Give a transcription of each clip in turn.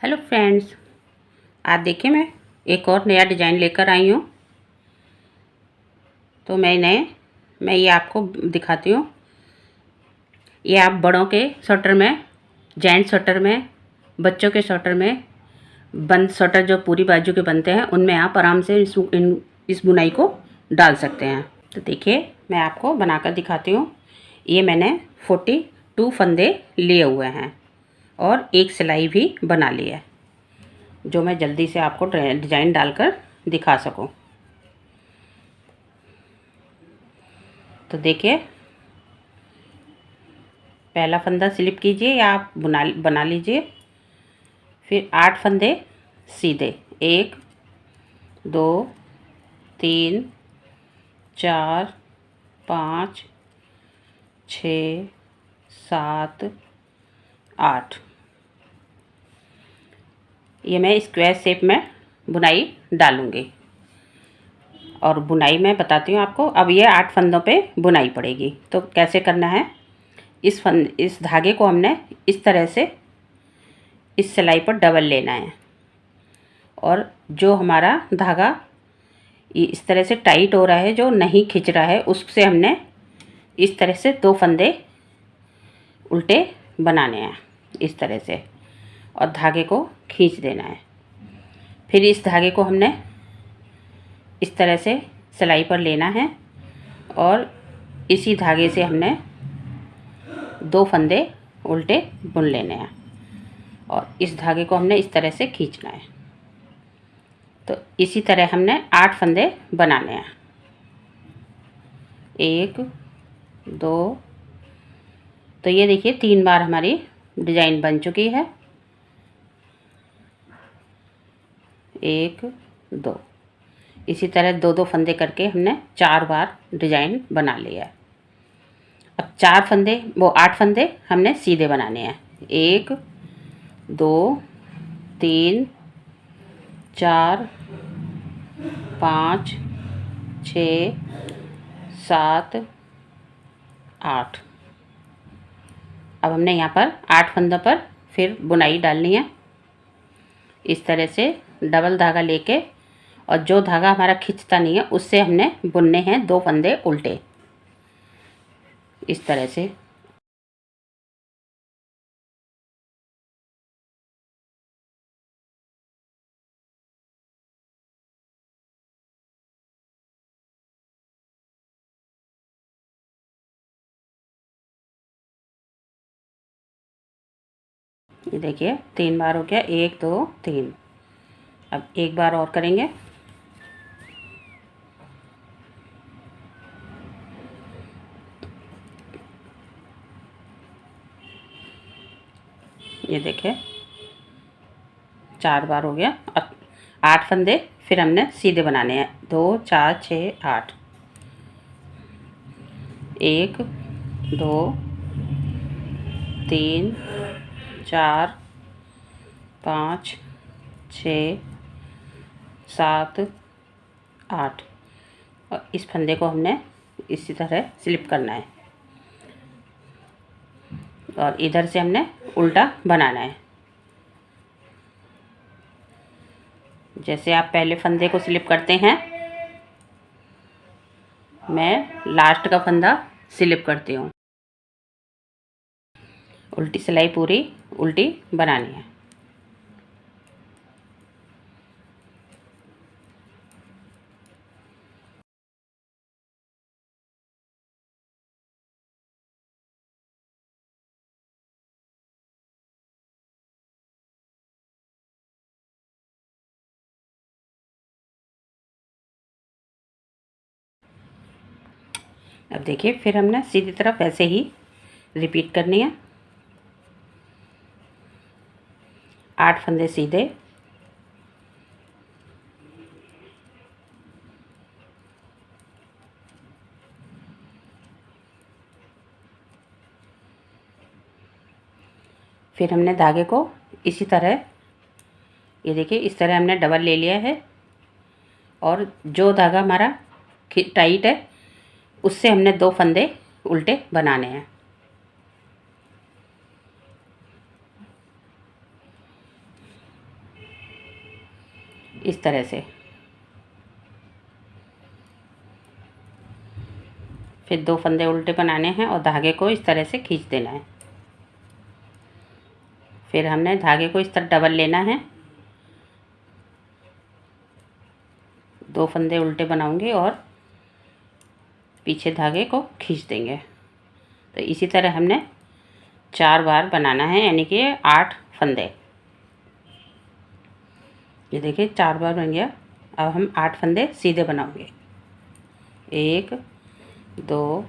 Hello friends, आज देखिए मैं एक और नया डिज़ाइन लेकर आई हूँ। तो मैं ये आपको दिखाती हूँ। ये आप बड़ों के स्वेटर में, जेंट्स स्वेटर में, बच्चों के स्वेटर में, बंद स्वेटर जो पूरी बाजू के बनते हैं उनमें आप आराम से इस बुनाई को डाल सकते हैं। तो देखिए मैं आपको बनाकर दिखाती हूँ। ये मैंने 42 फंदे लिए हुए हैं और एक सिलाई भी बना ली है, जो मैं जल्दी से आपको डिज़ाइन डालकर दिखा सकूं। तो देखिए, पहला फंदा स्लिप कीजिए या आप बना लीजिए। फिर 8 फंदे सीधे, 1 2 3 4 5 6 7 8। ये मैं स्क्वायर शेप में बुनाई डालूँगी और बुनाई मैं बताती हूँ आपको। अब ये 8 फंदों पे बुनाई पड़ेगी। तो कैसे करना है, इस धागे को हमने इस तरह से इस सिलाई पर डबल लेना है और जो हमारा धागा इस तरह से टाइट हो रहा है, जो नहीं खिंच रहा है, उससे हमने इस तरह से 2 फंदे उल्टे बनाने हैं इस तरह से और धागे को खींच देना है। फिर इस धागे को हमने इस तरह से सिलाई पर लेना है और इसी धागे से हमने 2 फंदे उल्टे बुन लेने हैं और इस धागे को हमने इस तरह से खींचना है। तो इसी तरह हमने 8 फंदे बनाने हैं। 1 2। तो ये देखिए 3 बार हमारी डिज़ाइन बन चुकी है। 1 2। इसी तरह 2 फंदे करके हमने 4 बार डिज़ाइन बना लिया है। अब 8 फंदे हमने सीधे बनाने हैं। 1 2 3 4 5 6 7 8। अब हमने यहाँ पर 8 फंदों पर फिर बुनाई डालनी है। इस तरह से डबल धागा लेके और जो धागा हमारा खिंचता नहीं है उससे हमने बुनने हैं 2 फंदे उल्टे इस तरह से। ये देखिए 3 बार हो गया, 1 2 3। अब एक बार और करेंगे। ये देखिए 4 बार हो गया। अब 8 फंदे फिर हमने सीधे बनाने हैं। 2 4 6 8। 1 2 3 4 5 6 7 8 और इस फंदे को हमने इसी तरह स्लिप करना है और इधर से हमने उल्टा बनाना है। जैसे आप पहले फंदे को स्लिप करते हैं, मैं लास्ट का फंदा स्लिप करती हूँ। उल्टी सिलाई पूरी उल्टी बनानी है। अब देखिए फिर हमने सीधी तरफ ऐसे ही रिपीट करनी है। 8 फंदे सीधे, फिर हमने धागे को इसी तरह, ये देखिए इस तरह हमने डबल ले लिया है और जो धागा हमारा टाइट है उससे हमने 2 फंदे उल्टे बनाने हैं। इस तरह से। फिर 2 फंदे उल्टे बनाने हैं और धागे को इस तरह से खींच देना है। फिर हमने धागे को इस तरह डबल लेना है। 2 फंदे उल्टे बनाऊंगे और पीछे धागे को खींच देंगे। तो इसी तरह हमने 4 बार बनाना है, यानी कि 8 फंदे। ये देखिए 4 बार बन गया। अब हम 8 फंदे सीधे बनाएंगे। 1 2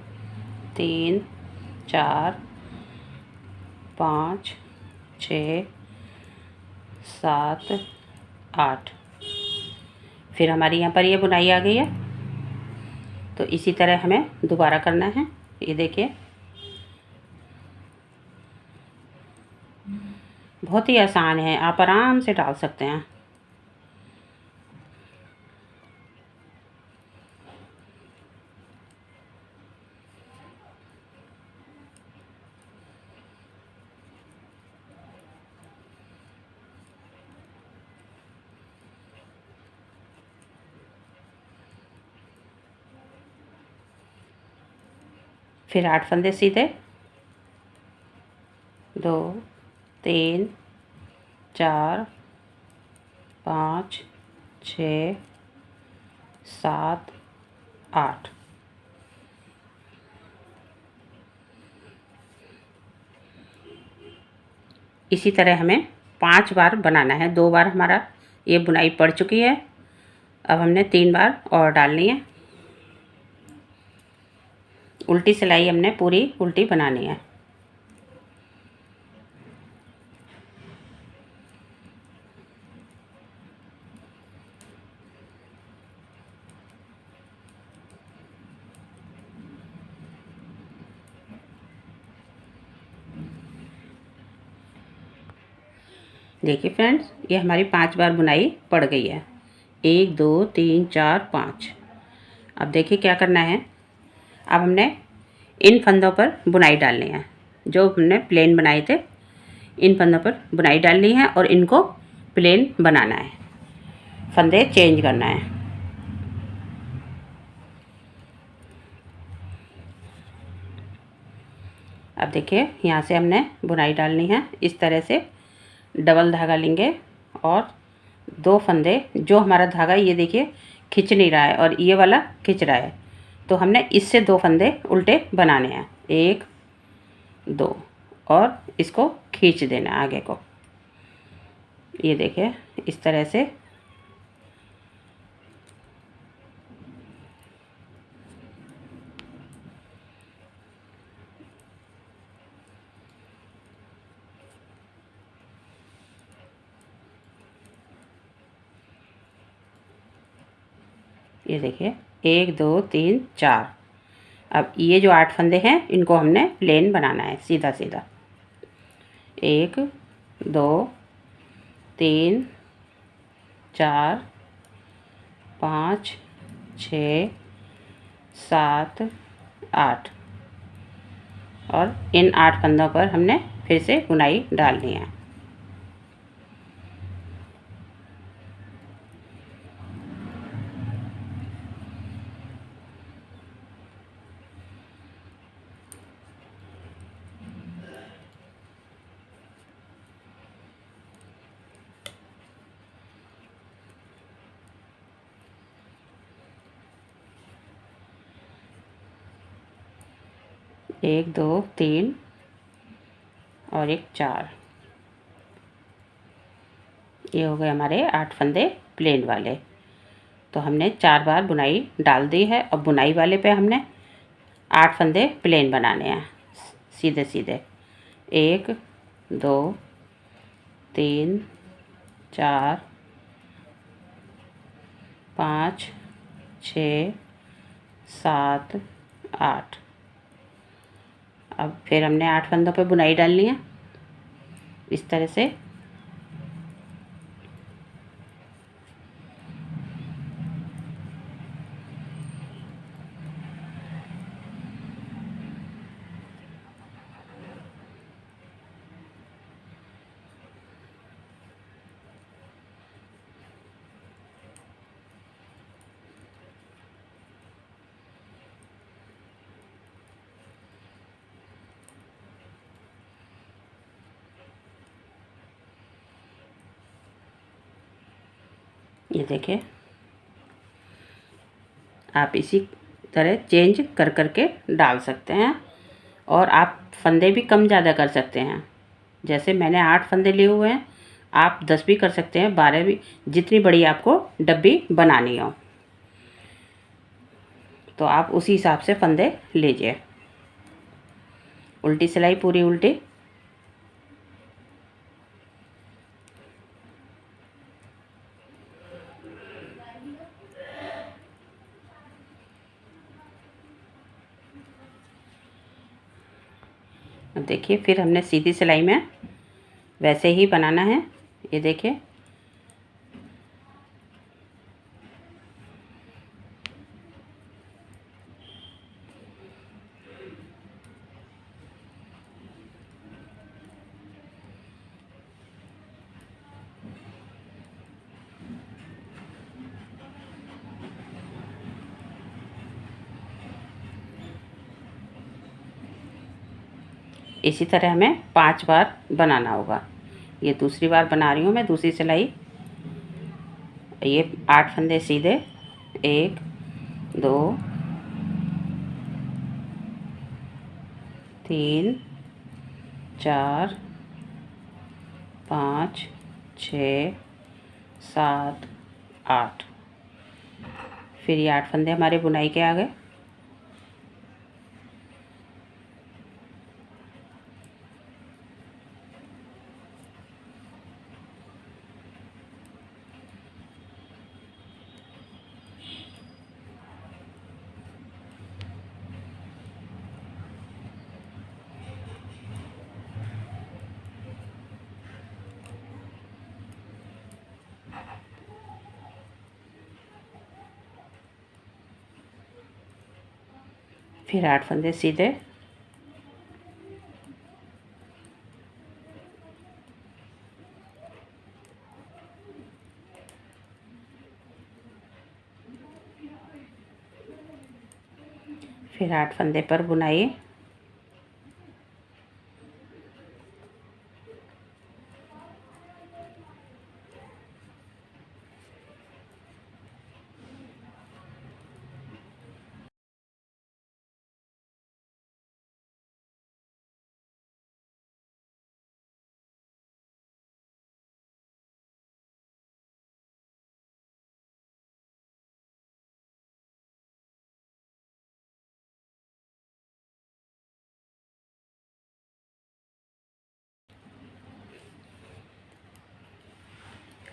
3 4 5 6 7 8। फिर हमारी यहाँ पर ये बुनाई आ गई है। तो इसी तरह हमें दोबारा करना है। ये देखिए बहुत ही आसान है, आप आराम से डाल सकते हैं। फिर 8 फंदे सीधे, 2 3 4 5 6 7 8। इसी तरह हमें 5 बार बनाना है। 2 बार हमारा ये बुनाई पड़ चुकी है। अब हमने 3 बार और डालनी है। उल्टी सिलाई हमने पूरी उल्टी बनानी है। देखिए फ्रेंड्स, ये हमारी 5 बार बुनाई पड़ गई है। 1 2 3 4 5। अब देखिए क्या करना है। अब हमने इन फंदों पर बुनाई डालनी है। जो हमने प्लेन बनाए थे, इन फंदों पर बुनाई डालनी है और इनको प्लेन बनाना है। फंदे चेंज करना है। अब देखिए यहाँ से हमने बुनाई डालनी है। इस तरह से डबल धागा लेंगे और 2 फंदे, जो हमारा धागा ये देखिए खिंच नहीं रहा है और ये वाला खिंच रहा है, तो हमने इससे 2 फंदे उल्टे बनाने हैं। 1 2 और इसको खींच देना आगे को। ये देखिए इस तरह से। ये देखिए 1 2 3 4। अब ये जो 8 फंदे हैं इनको हमने प्लेन बनाना है, सीधा सीधा। 1 2 3 4 5 6 7 8। और इन 8 फंदों पर हमने फिर से बुनाई डालनी है। एक 2 3 और एक 4। ये हो गए हमारे 8 फंदे प्लेन वाले। तो हमने 4 बार बुनाई डाल दी है और बुनाई वाले पे हमने 8 फंदे प्लेन बनाने हैं, सीधे सीधे। 1 2 3 4 5 6 7 8। अब फिर हमने 8 फंदों पे बुनाई डालनी है इस तरह से। ये देखिए, आप इसी तरह चेंज कर कर के डाल सकते हैं। और आप फंदे भी कम ज़्यादा कर सकते हैं। जैसे मैंने 8 फंदे लिए हुए हैं, आप 10 भी कर सकते हैं, 12 भी, जितनी बड़ी आपको डब्बी बनानी हो तो आप उसी हिसाब से फंदे लीजिए। उल्टी सिलाई पूरी उल्टी। देखिए, फिर हमने सीधी सिलाई में वैसे ही बनाना है। ये देखिए, इसी तरह हमें 5 बार बनाना होगा। ये दूसरी बार बना रही हूँ मैं दूसरी सिलाई। ये 8 फंदे सीधे, 1 2 3 4 5 6 7 8। फिर ये 8 फंदे हमारे बुनाई के आ गए। फिर 8 फंदे सीधे, फिर 8 फंदे पर बुनाई,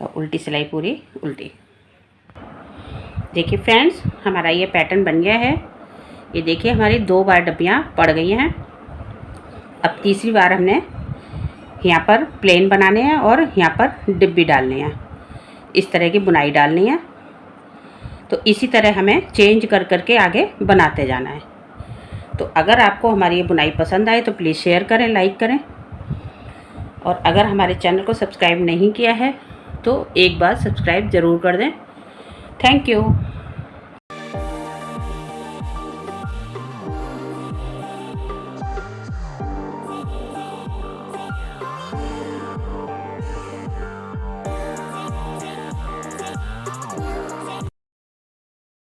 और उल्टी सिलाई पूरी उल्टी। देखिए फ्रेंड्स, हमारा ये पैटर्न बन गया है। ये देखिए, हमारी 2 बार डब्बियाँ पड़ गई हैं। अब तीसरी बार हमने यहाँ पर प्लेन बनाने हैं और यहाँ पर डिब्बी डालनी है। इस तरह की बुनाई डालनी है। तो इसी तरह हमें चेंज कर कर के आगे बनाते जाना है। तो अगर आपको हमारी ये बुनाई पसंद आए तो प्लीज़ शेयर करें, लाइक करें। और अगर हमारे चैनल को सब्सक्राइब नहीं किया है तो एक बार सब्सक्राइब ज़रूर कर दें। Thank you.